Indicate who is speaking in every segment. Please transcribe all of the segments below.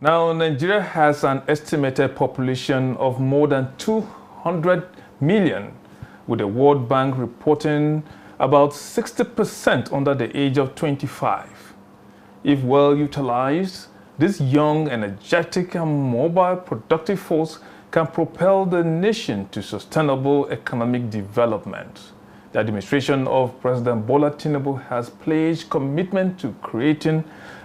Speaker 1: Now, Nigeria has an estimated population of more than 200 million, with the World Bank reporting about 60% under the age of 25. If well utilized, this young, energetic, and mobile productive force can propel the nation to sustainable economic development. The administration of President Bola Tinubu has pledged commitment to creating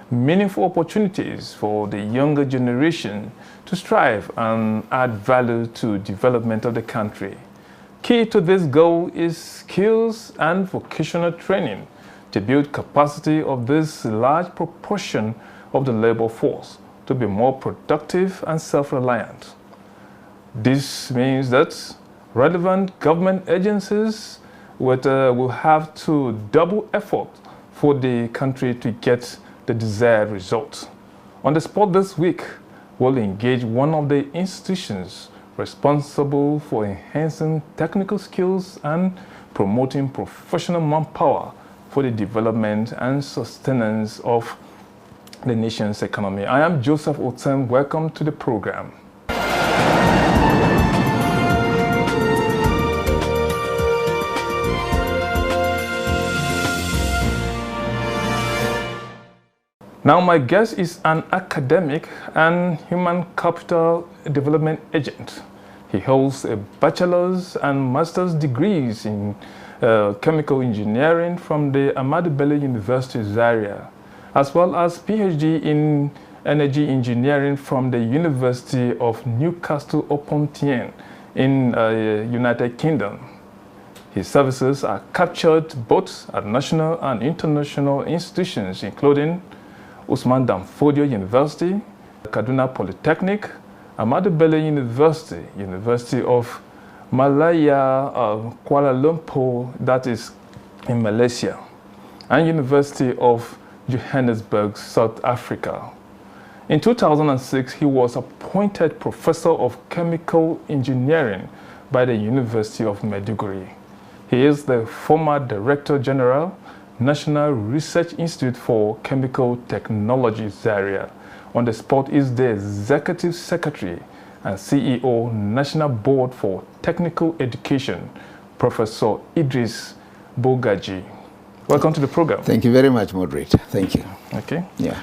Speaker 1: meaningful opportunities for the younger generation to strive and add value to development of the country. Key to this goal is skills and vocational training to build capacity of this large proportion of the labor force to be more productive and self-reliant. This means that relevant government agencies will have to double effort for the country to get the desired result. On the spot this week, we'll engage one of the institutions responsible for enhancing technical skills and promoting professional manpower for the development and sustenance of the nation's economy. I am Joseph Otem. Welcome to the program. Now, my guest is an academic and human capital development agent. He holds a bachelor's and master's degrees in chemical engineering from the Ahmadu Bello University, Zaria, as well as PhD in energy engineering from the University of Newcastle upon Tyne in United Kingdom. His services are captured both at national and international institutions, including Usman Danfodio University, Kaduna Polytechnic, Ahmadu Bello University, University of Malaya, Kuala Lumpur, that is in Malaysia, and University of Johannesburg, South Africa. In 2006, he was appointed Professor of Chemical Engineering by the University of Maiduguri. He is the former Director General, National Research Institute for Chemical Technology, Zaria. On the spot is the Executive Secretary and CEO, National Board for Technical Education, Professor Idris Bogaji. Welcome to the program.
Speaker 2: Thank you very much, moderator. Thank you.
Speaker 1: Okay.
Speaker 2: Yeah.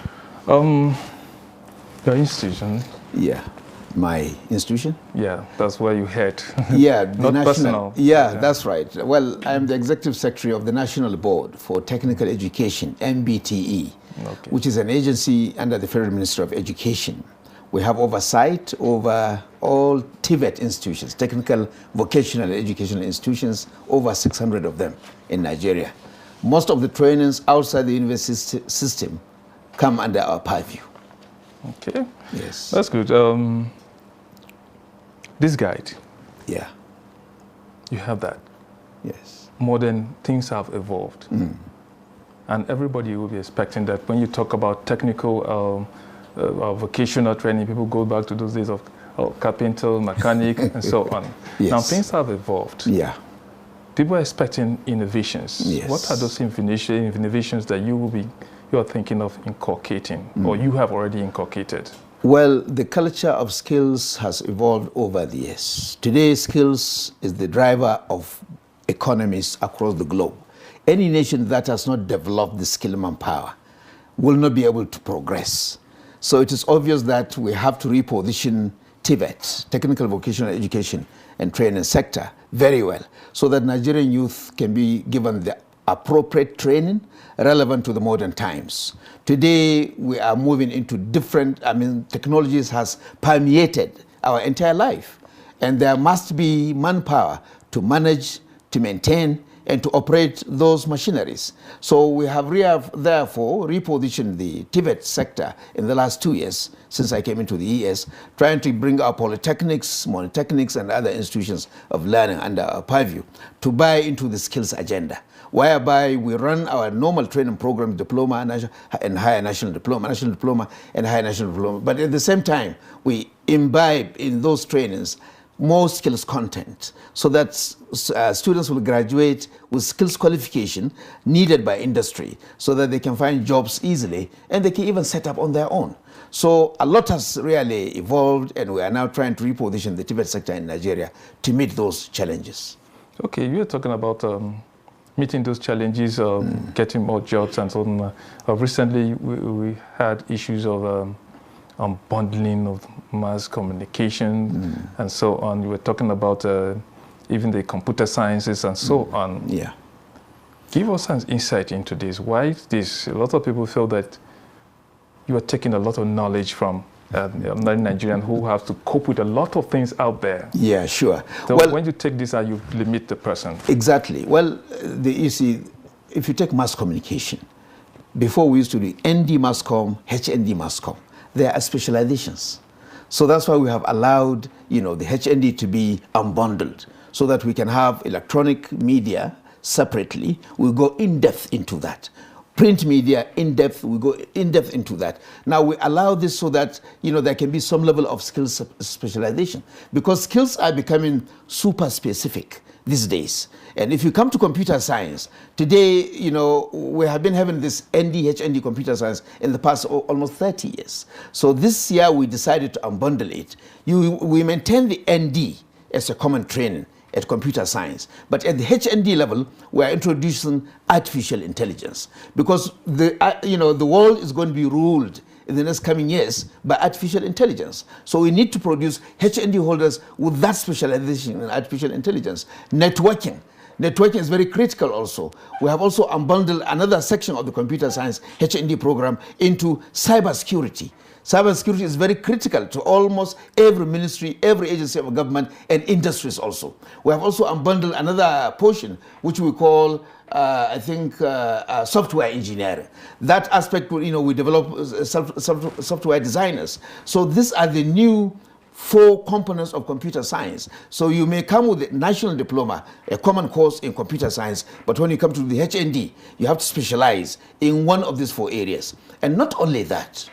Speaker 1: Your institution.
Speaker 2: Yeah. My institution?
Speaker 1: Yeah, that's where you head.
Speaker 2: Yeah,
Speaker 1: not personal.
Speaker 2: Yeah, that's right. Well, I'm the Executive Secretary of the National Board for Technical Education, MBTE, okay, which is an agency under the Federal Ministry of Education. We have oversight over all TVET institutions, technical vocational educational institutions, over 600 of them in Nigeria. Most of the trainings outside the university system come under our purview.
Speaker 1: Okay.
Speaker 2: Yes.
Speaker 1: That's good. This guide.
Speaker 2: Yeah.
Speaker 1: You have that.
Speaker 2: Yes.
Speaker 1: Modern things have evolved. And everybody will be expecting that when you talk about technical vocational training, people go back to those days of carpenter, mechanic, and so on.
Speaker 2: Yes.
Speaker 1: Now things have evolved.
Speaker 2: Yeah.
Speaker 1: People are expecting innovations.
Speaker 2: Yes.
Speaker 1: What are those innovations that you are thinking of inculcating, or you have already inculcated?
Speaker 2: Well, the culture of skills has evolved over the years. Today, skills is the driver of economies across the globe. Any nation that has not developed the skill manpower will not be able to progress. So it is obvious that we have to reposition TVET, Technical Vocational Education and Training sector, very well, so that Nigerian youth can be given the appropriate training relevant to the modern times. Today, we are moving into different, technologies has permeated our entire life. And there must be manpower to manage, to maintain, and to operate those machineries. So we have therefore repositioned the TVET sector in the last 2 years since I came into the ES, trying to bring our polytechnics, monotechnics, and other institutions of learning under our purview to buy into the skills agenda, whereby we run our normal training program, diploma and higher national diploma and higher national diploma. But at the same time, we imbibe in those trainings more skills content so that students will graduate with skills qualification needed by industry so that they can find jobs easily and they can even set up on their own. So a lot has really evolved, and we are now trying to reposition the TVET sector in Nigeria to meet those challenges.
Speaker 1: Okay, you were talking about meeting those challenges, getting more jobs and so on. Recently, we had issues of unbundling of mass communication and so on. You were talking about even the computer sciences and so on.
Speaker 2: Yeah.
Speaker 1: Give us an insight into this. Why is this? A lot of people feel that you are taking a lot of knowledge from Nigerians who have to cope with a lot of things out there.
Speaker 2: Yeah, sure.
Speaker 1: So
Speaker 2: well,
Speaker 1: when you take this out, you limit the person.
Speaker 2: Exactly. Well, you see, if you take mass communication, before we used to do ND mass com, HND mass com. There are specializations. So that's why we have allowed, the HND to be unbundled so that we can have electronic media separately. We go in depth into that. Print media in depth, we go in depth into that. Now we allow this so that, there can be some level of skills specialization, because skills are becoming super specific these days. And if you come to computer science, today, we have been having this ND, HND computer science in the past almost 30 years. So this year we decided to unbundle it. We maintain the ND as a common training at computer science. But at the HND level, we are introducing artificial intelligence, because the world is going to be ruled in the next coming years by artificial intelligence. So we need to produce HND holders with that specialization in artificial intelligence. Networking is very critical also. We have also unbundled another section of the computer science HND program into cybersecurity. Cybersecurity is very critical to almost every ministry, every agency of government, and industries also. We have also unbundled another portion, which we call, software engineering. That aspect, we develop software designers. So these are the new 4 components of computer science. So you may come with a national diploma, a common course in computer science, but when you come to the HND, you have to specialize in one of these 4 areas. And not only that,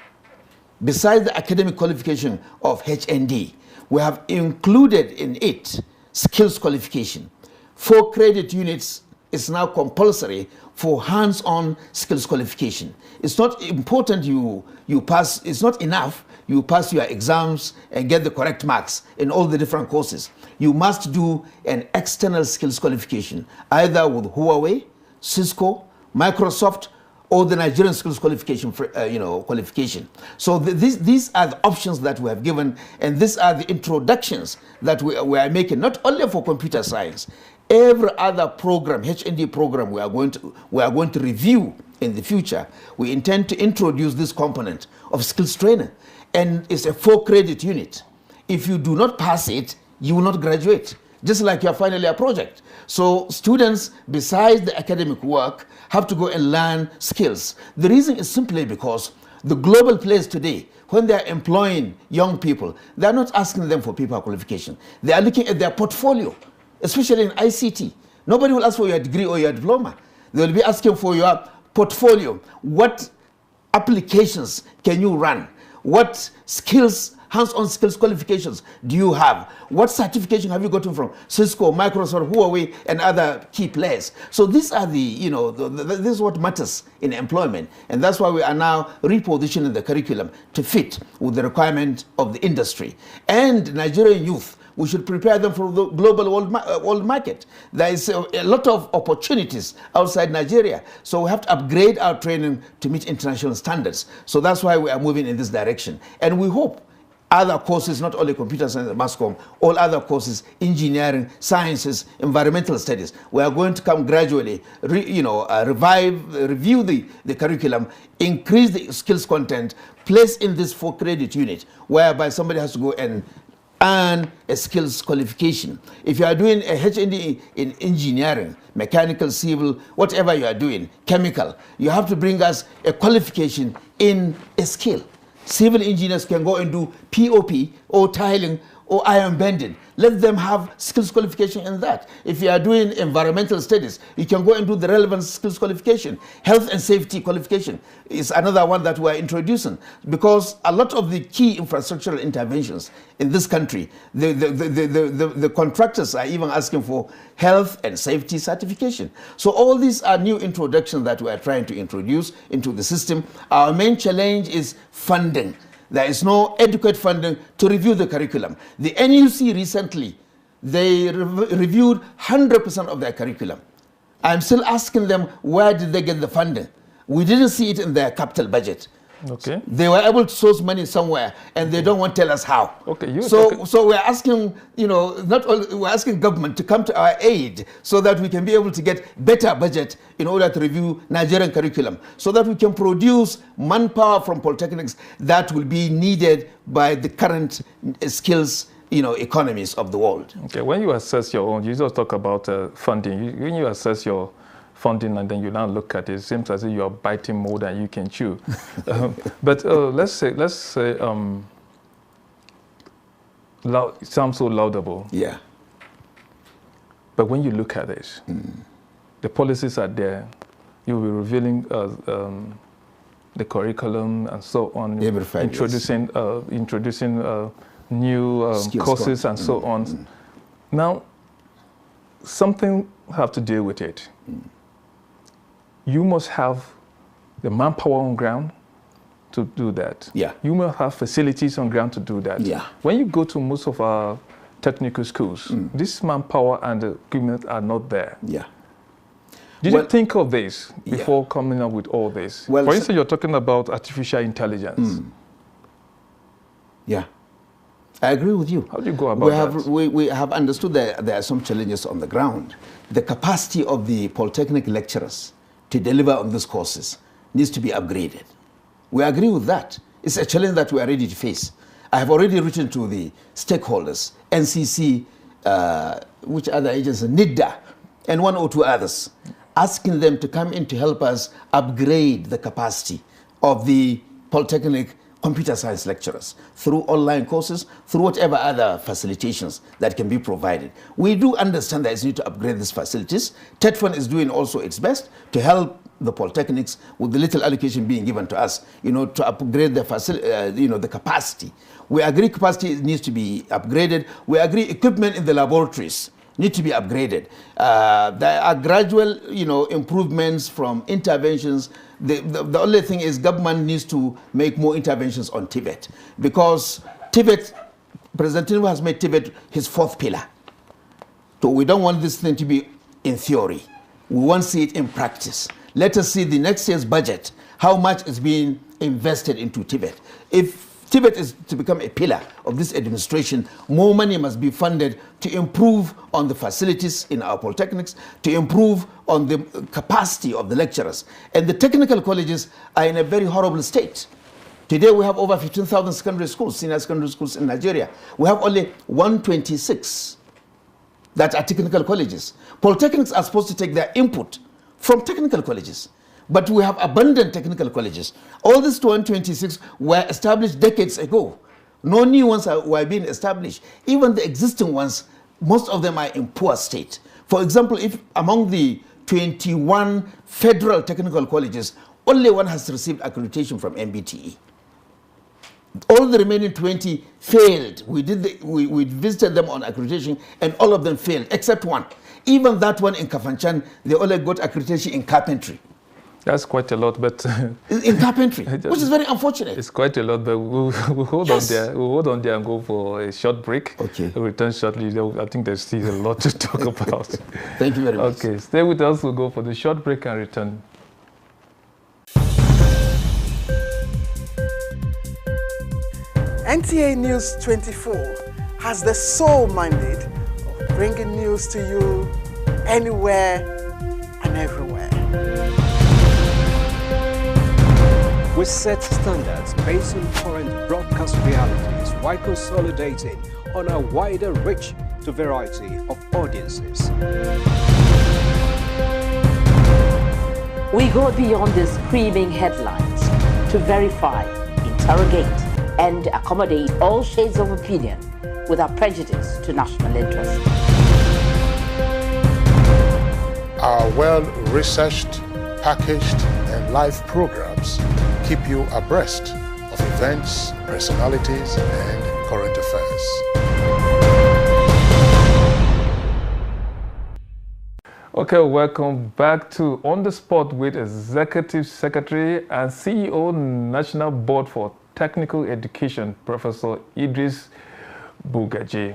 Speaker 2: besides the academic qualification of HND, we have included in it skills qualification. 4 credit units is now compulsory for hands-on skills qualification. It's not important you pass, it's not enough you pass your exams and get the correct marks in all the different courses. You must do an external skills qualification, either with Huawei, Cisco, Microsoft, or the Nigerian skills qualification, qualification. So these are the options that we have given, and these are the introductions that we are making, not only for computer science. Every other program, HND program, we are going to review in the future. We intend to introduce this component of skills training, and it's a 4 credit unit. If you do not pass it, you will not graduate, just like your final year project. So students, besides the academic work, have to go and learn skills. The reason is simply because the global players today, when they are employing young people, they are not asking them for paper qualification. They are looking at their portfolio, especially in ICT. Nobody will ask for your degree or your diploma. They will be asking for your portfolio. What applications can you run? What skills, hands-on skills qualifications do you have? What certification have you gotten from Cisco, Microsoft, Huawei, and other key players? So these are this is what matters in employment. And that's why we are now repositioning the curriculum to fit with the requirement of the industry. And Nigerian youth, we should prepare them for the global world market. There is a lot of opportunities outside Nigeria. So we have to upgrade our training to meet international standards. So that's why we are moving in this direction. And we hope other courses, not only computer science and mass comm, all other courses, engineering, sciences, environmental studies, we are going to come gradually, review the curriculum, increase the skills content, place in this 4 credit unit, whereby somebody has to go and earn a skills qualification. If you are doing a HND in engineering, mechanical, civil, whatever you are doing, chemical, you have to bring us a qualification in a skill. Civil engineers can go and do POP or tiling or iron bending. Let them have skills qualification in that. If you are doing environmental studies, you can go and do the relevant skills qualification. Health and safety qualification is another one that we are introducing, because a lot of the key infrastructural interventions in this country, the contractors are even asking for health and safety certification. So all these are new introductions that we are trying to introduce into the system. Our main challenge is funding. There is no adequate funding to review the curriculum. The NUC recently, they reviewed 100% of their curriculum. I'm still asking them, where did they get the funding? We didn't see it in their capital budget.
Speaker 1: Okay.
Speaker 2: They were able to source money somewhere, and they don't want to tell us how.
Speaker 1: Okay.
Speaker 2: So we're asking, we're asking government to come to our aid so that we can be able to get better budget in order to review Nigerian curriculum, so that we can produce manpower from polytechnics that will be needed by the current skills, economies of the world.
Speaker 1: Okay. When you assess your own, you just talk about funding. When you assess your funding and then you now look at it, it seems as if you are biting more than you can chew. But let's say it sounds so laudable.
Speaker 2: Yeah.
Speaker 1: But when you look at it, the policies are there. You'll be revealing the curriculum and so on, introducing new courses and so on. Now, something have to deal with it. You must have the manpower on ground to do that.
Speaker 2: Yeah.
Speaker 1: You must have facilities on ground to do that.
Speaker 2: Yeah.
Speaker 1: When you go to most of our technical schools, this manpower and the equipment are not there.
Speaker 2: Yeah.
Speaker 1: Did you think of this before coming up with all this?
Speaker 2: Well,
Speaker 1: for instance, you're talking about artificial intelligence.
Speaker 2: Yeah. I agree with you.
Speaker 1: How do you go about that?
Speaker 2: We have understood that there are some challenges on the ground. The capacity of the polytechnic lecturers to deliver on these courses needs to be upgraded. We agree with that. It's a challenge that we are ready to face. I have already written to the stakeholders, NCC, which other agencies, NIDA, and one or two others, asking them to come in to help us upgrade the capacity of the polytechnic computer science lecturers through online courses, through whatever other facilitations that can be provided. We do understand that it's need to upgrade these facilities. TETFund is doing also its best to help the polytechnics with the little allocation being given to us, to upgrade the the capacity. We agree capacity needs to be upgraded. We agree equipment in the laboratories need to be upgraded. There are gradual, improvements from interventions. The only thing is government needs to make more interventions on TVET, because TVET, President Tinubu has made TVET his fourth pillar. So we don't want this thing to be in theory. We want to see it in practice. Let us see the next year's budget, how much is being invested into TVET. If TVET is to become a pillar of this administration, more money must be funded to improve on the facilities in our polytechnics, to improve on the capacity of the lecturers. And the technical colleges are in a very horrible state. Today we have over 15,000 secondary schools, senior secondary schools in Nigeria. We have only 126 that are technical colleges. Polytechnics are supposed to take their input from technical colleges. But we have abundant technical colleges. All these 126 were established decades ago. No new ones were being established. Even the existing ones, most of them are in poor state. For example, if among the 21 federal technical colleges, only one has received accreditation from MBTE. All the remaining 20 failed. We visited them on accreditation, and all of them failed, except one. Even that one in Kafanchan, they only got accreditation in carpentry.
Speaker 1: That's quite a lot, but
Speaker 2: in carpentry, which is very unfortunate.
Speaker 1: It's quite a lot, but we'll hold on there. We'll hold on there and go for a short break.
Speaker 2: Okay.
Speaker 1: We'll return shortly. I think there's still a lot to talk about.
Speaker 2: Thank you very much.
Speaker 1: Okay, stay with us. We'll go for the short break and return.
Speaker 3: NTA News 24 has the sole mandate of bringing news to you anywhere and everywhere.
Speaker 4: We set standards based on current broadcast realities while consolidating on a wider reach to variety of audiences.
Speaker 5: We go beyond the screaming headlines to verify, interrogate, and accommodate all shades of opinion without prejudice to national interest.
Speaker 6: Our well-researched, packaged, and live programs keep you abreast of events, personalities, and current affairs.
Speaker 1: Okay, welcome back to On the Spot with Executive Secretary and CEO, National Board for Technical Education, Professor Idris Bugaji.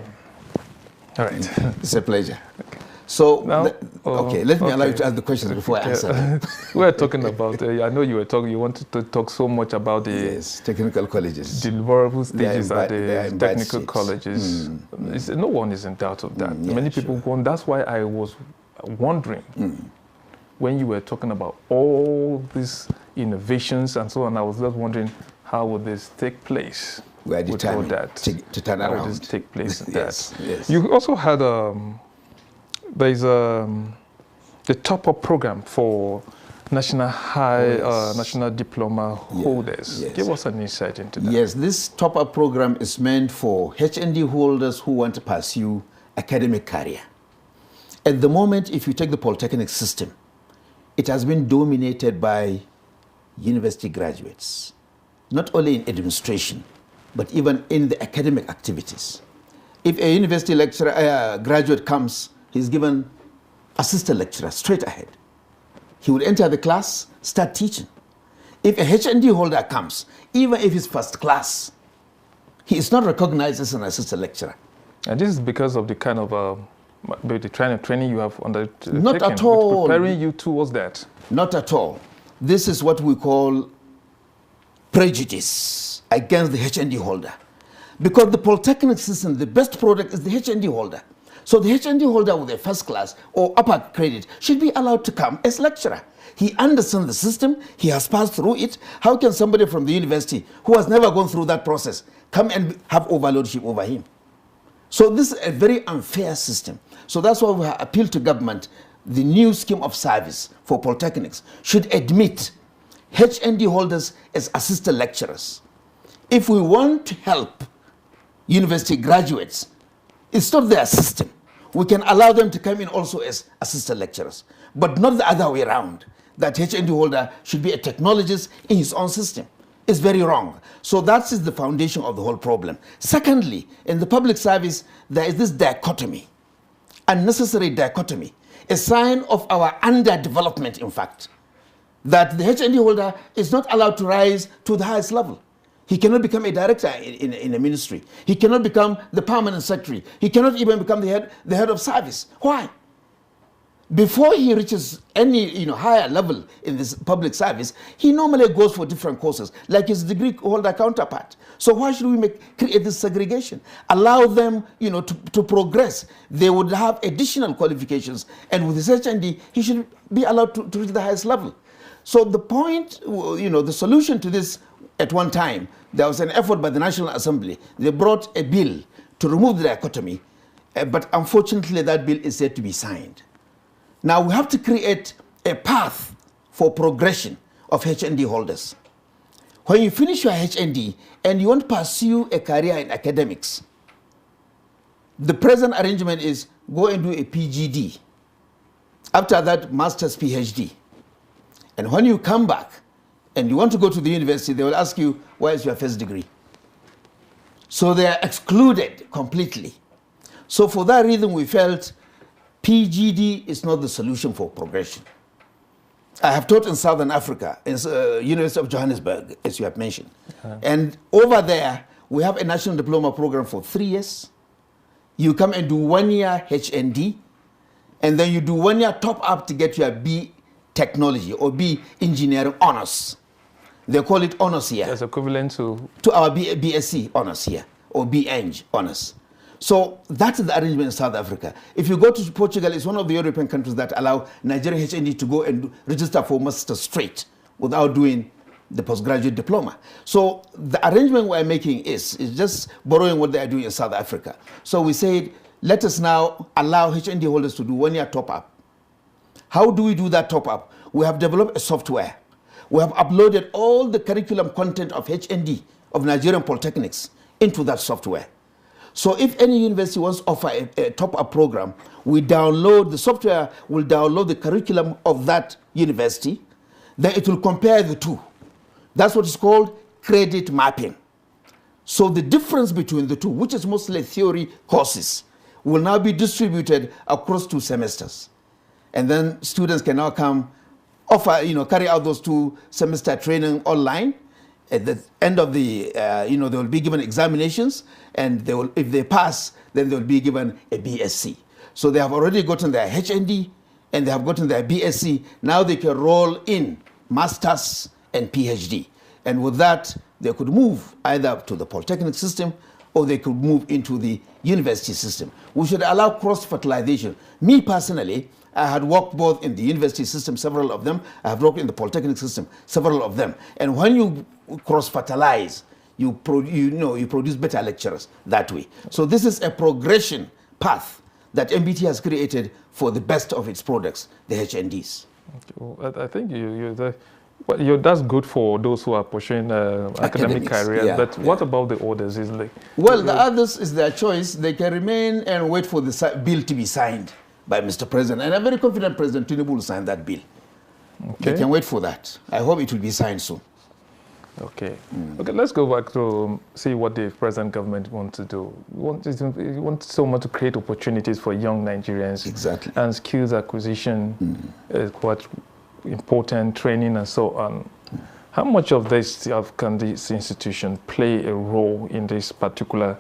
Speaker 1: All right.
Speaker 2: It's a pleasure. Okay. So,
Speaker 1: now,
Speaker 2: okay, let me allow you to ask the questions before I answer.
Speaker 1: We're talking about, I know you wanted to talk so much about the
Speaker 2: technical colleges.
Speaker 1: The vulnerable stages at the technical colleges. No one is in doubt of that. Many people go on. That's why I was wondering when you were talking about all these innovations and so on, I was just wondering how would this take place?
Speaker 2: We are determined to turn around.
Speaker 1: How would this take place in
Speaker 2: Yes.
Speaker 1: You also had there's the top-up program for national national diploma holders.
Speaker 2: Yes.
Speaker 1: Give us an insight into that.
Speaker 2: Yes, this top-up program is meant for HND holders who want to pursue academic career. At the moment, if you take the polytechnic system, it has been dominated by university graduates, not only in administration, but even in the academic activities. If a university lecturer graduate comes, he's given assistant lecturer straight ahead. He would enter the class, start teaching. If a HND holder comes, even if he's first class, he is not recognized as an assistant lecturer.
Speaker 1: And this is because of the kind of the training you have undertaken.
Speaker 2: Not at all.
Speaker 1: Preparing you towards that.
Speaker 2: Not at all. This is what we call prejudice against the HND holder. Because the polytechnic system, the best product is the HND holder. So the HND holder with a first class or upper credit should be allowed to come as lecturer. He understands the system, he has passed through it. How can somebody from the university who has never gone through that process come and have overlordship over him? So this is a very unfair system. So that's why we appeal to government. The new scheme of service for polytechnics should admit HND holders as assistant lecturers. If we want to help university graduates, it's not their system. We can allow them to come in also as assistant lecturers, but not the other way around, that HND holder should be a technologist in his own system. It's very wrong. So that is the foundation of the whole problem. Secondly, in the public service, there is this dichotomy, unnecessary dichotomy, a sign of our underdevelopment, in fact, that the HND holder is not allowed to rise to the highest level. He cannot become a director in a ministry. He cannot become the permanent secretary. He cannot even become the head of service. Why? Before he reaches any higher level in this public service, he normally goes for different courses, like his degree holder counterpart. So why should we create this segregation? Allow them to progress. They would have additional qualifications, and with his HND, he should be allowed to reach the highest level. So the point, the solution to this, at one time, there was an effort by the National Assembly. They brought a bill to remove the dichotomy, but unfortunately that bill is yet to be signed. Now we have to create a path for progression of HND holders. When you finish your HND and you want to pursue a career in academics, the present arrangement is go and do a PGD. After that, master's PhD. And when you come back, and you want to go to the university, they will ask you, where is your first degree? So they are excluded completely. So for that reason, we felt PGD is not the solution for progression. I have taught in Southern Africa, in University of Johannesburg, as you have mentioned. And over there, we have a national diploma program for 3 years. You come and do 1 year HND, and then you do 1 year top up to get your B technology or B engineering honors. They call it honors here.
Speaker 1: That's equivalent to
Speaker 2: our BSc honors here, or B-Eng honors. So that's the arrangement in South Africa. If you go to Portugal, it's one of the European countries that allow Nigerian HND to go and register for master's straight without doing the postgraduate diploma. So the arrangement we're making is just borrowing what they are doing in South Africa. So we said, let us now allow HND holders to do 1 year top up. How do we do that top up? We have developed a software. We have uploaded all the curriculum content of HND, of Nigerian polytechnics, into that software. So if any university wants to offer a top-up program, the software will download the curriculum of that university, then it will compare the two. That's what is called credit mapping. So the difference between the two, which is mostly theory courses, will now be distributed across 2 semesters. And then students can now come, carry out those 2 semester training online, At the end of the, they will be given examinations, and they will, if they pass, then they will be given a BSc. So they have already gotten their HND, and they have gotten their BSc. Now they can roll in Masters and PhD. And with that, they could move either to the polytechnic system, or they could move into the university system. We should allow cross-fertilization. Me personally, I had worked both in the university system, several of them. I have worked in the polytechnic system, several of them. And when you cross-fertilize, you produce better lecturers that way. So this is a progression path that MBT has created for the best of its products, the HNDs.
Speaker 1: Okay. Well, I think that's good for those who are pursuing academic careers.
Speaker 2: Yeah,
Speaker 1: but what about the others? Is like,
Speaker 2: well, the others is their choice. They can remain and wait for the bill to be signed by Mr. President. And I'm very confident President Tinubu will sign that bill. Okay. They can wait for that. I hope it will be signed soon.
Speaker 1: Okay. Okay, let's go back to see what the present government wants to do. We want so much to create opportunities for young Nigerians.
Speaker 2: Exactly.
Speaker 1: And skills acquisition is quite important, training and so on. How much of this can this institution play a role in this particular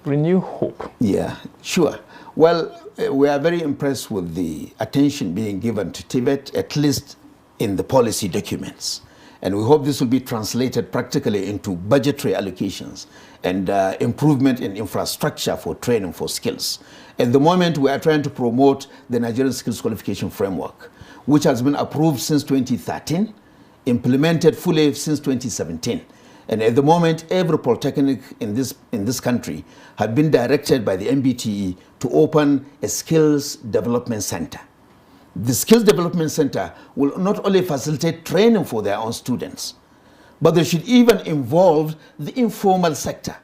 Speaker 1: Renew Hope?
Speaker 2: Yeah, sure. Well, we are very impressed with the attention being given to Tibet, at least in the policy documents. And we hope this will be translated practically into budgetary allocations and improvement in infrastructure for training for skills. At the moment, we are trying to promote the Nigerian Skills Qualification Framework, which has been approved since 2013, implemented fully since 2017. And at the moment, every polytechnic in this country have been directed by the MBTE to open a skills development center. The Skills Development Center will not only facilitate training for their own students, but they should even involve the informal sector.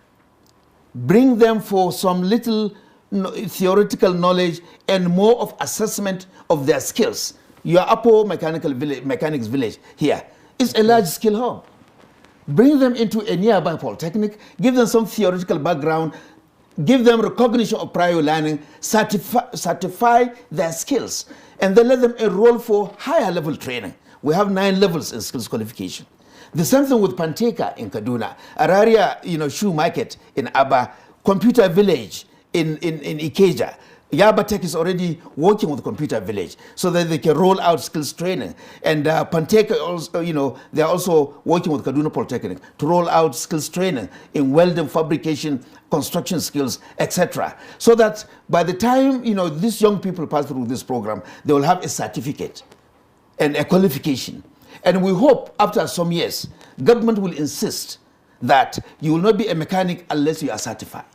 Speaker 2: Bring them for some little theoretical knowledge and more of assessment of their skills. Your Apo Mechanics Village here is a large skill hub. Bring them into a nearby polytechnic, give them some theoretical background, give them recognition of prior learning, certify their skills, and then let them enroll for higher level training. We have 9 levels in skills qualification. The same thing with Panteka in Kaduna, Araria, shoe market in Aba, Computer Village in Ikeja. Yaba Tech is already working with Computer Village so that they can roll out skills training. And Panteka also, they are also working with Kaduna Polytechnic to roll out skills training in welding, fabrication, construction skills, etc. So that by the time, these young people pass through this program, they will have a certificate and a qualification. And we hope after some years, government will insist that you will not be a mechanic unless you are certified.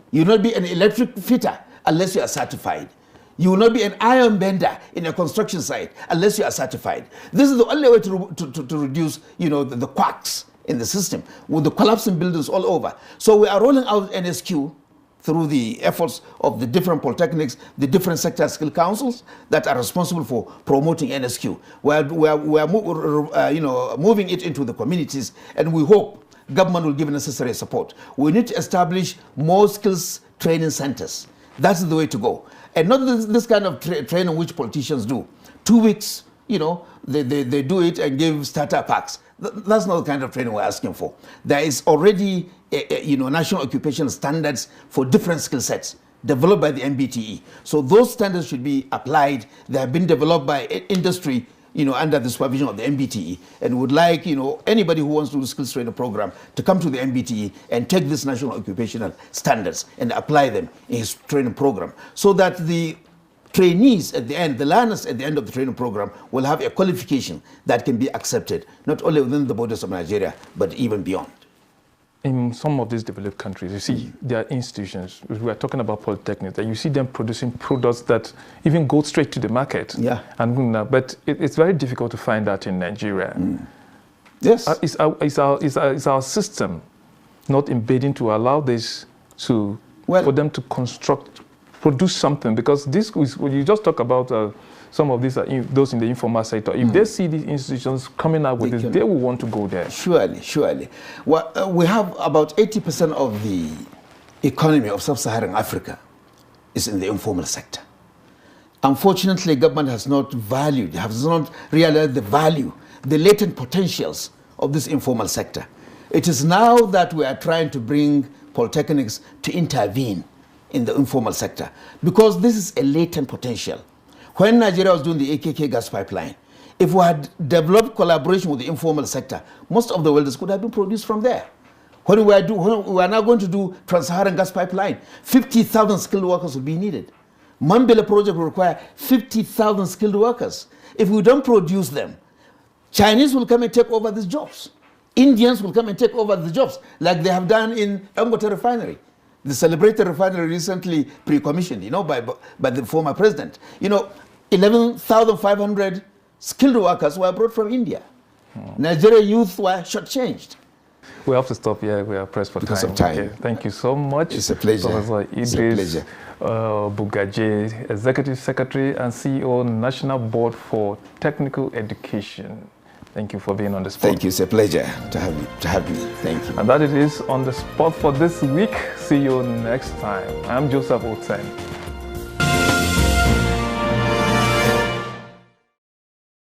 Speaker 2: You will not be an electric fitter unless you are certified. You will not be an iron bender in a construction site unless you are certified. This is the only way to reduce, the quacks in the system with the collapsing buildings all over. So we are rolling out NSQ through the efforts of the different polytechnics, the different sector skill councils that are responsible for promoting NSQ. We are moving it into the communities, and we hope government will give necessary support. We need to establish more skills training centers. That's the way to go. And not this kind of training which politicians do. 2 weeks, they do it and give starter packs. That's not the kind of training we're asking for. There is already, national occupational standards for different skill sets developed by the MBTE. So those standards should be applied. They have been developed by industry, under the supervision of the MBTE, and would like, anybody who wants to do the skills training program to come to the MBTE and take these national occupational standards and apply them in his training program, so that the trainees at the end, the learners at the end of the training program will have a qualification that can be accepted, not only within the borders of Nigeria, but even beyond.
Speaker 1: In some of these developed countries, you see there are institutions, we are talking about polytechnics, that you see them producing products that even go straight to the market.
Speaker 2: Yeah.
Speaker 1: But it's very difficult to find that in Nigeria.
Speaker 2: Yes.
Speaker 1: Is our system not embedding to allow this for them to produce something? Because this is, when you just talk about some of these those in the informal sector. If they see these institutions coming out with this, they will want to go there.
Speaker 2: Surely. Well, we have about 80% of the economy of sub-Saharan Africa is in the informal sector. Unfortunately, government has not realized the value, the latent potentials of this informal sector. It is now that we are trying to bring polytechnics to intervene in the informal sector, because this is a latent potential. When Nigeria was doing the AKK gas pipeline, if we had developed collaboration with the informal sector, most of the welders could have been produced from there. When we are now going to do Trans-Saharan gas pipeline, 50,000 skilled workers will be needed. Mambele project will require 50,000 skilled workers. If we don't produce them, Chinese will come and take over these jobs. Indians will come and take over the jobs, like they have done in Dangote refinery. The celebrated refinery recently pre-commissioned, by the former president. 11,500 skilled workers were brought from India. Nigerian youth were shortchanged.
Speaker 1: We have to stop here. We are pressed for
Speaker 2: because
Speaker 1: time.
Speaker 2: Of time.
Speaker 1: Okay. Thank you so much.
Speaker 2: It's a pleasure.
Speaker 1: Professor Idris,
Speaker 2: it's a pleasure.
Speaker 1: Bugaje, Executive Secretary and CEO, National Board for Technical Education. Thank you for being on the spot.
Speaker 2: Thank you. It's a pleasure to have me. Thank you.
Speaker 1: And that it is on the spot for this week. See you next time. I'm Joseph Oten.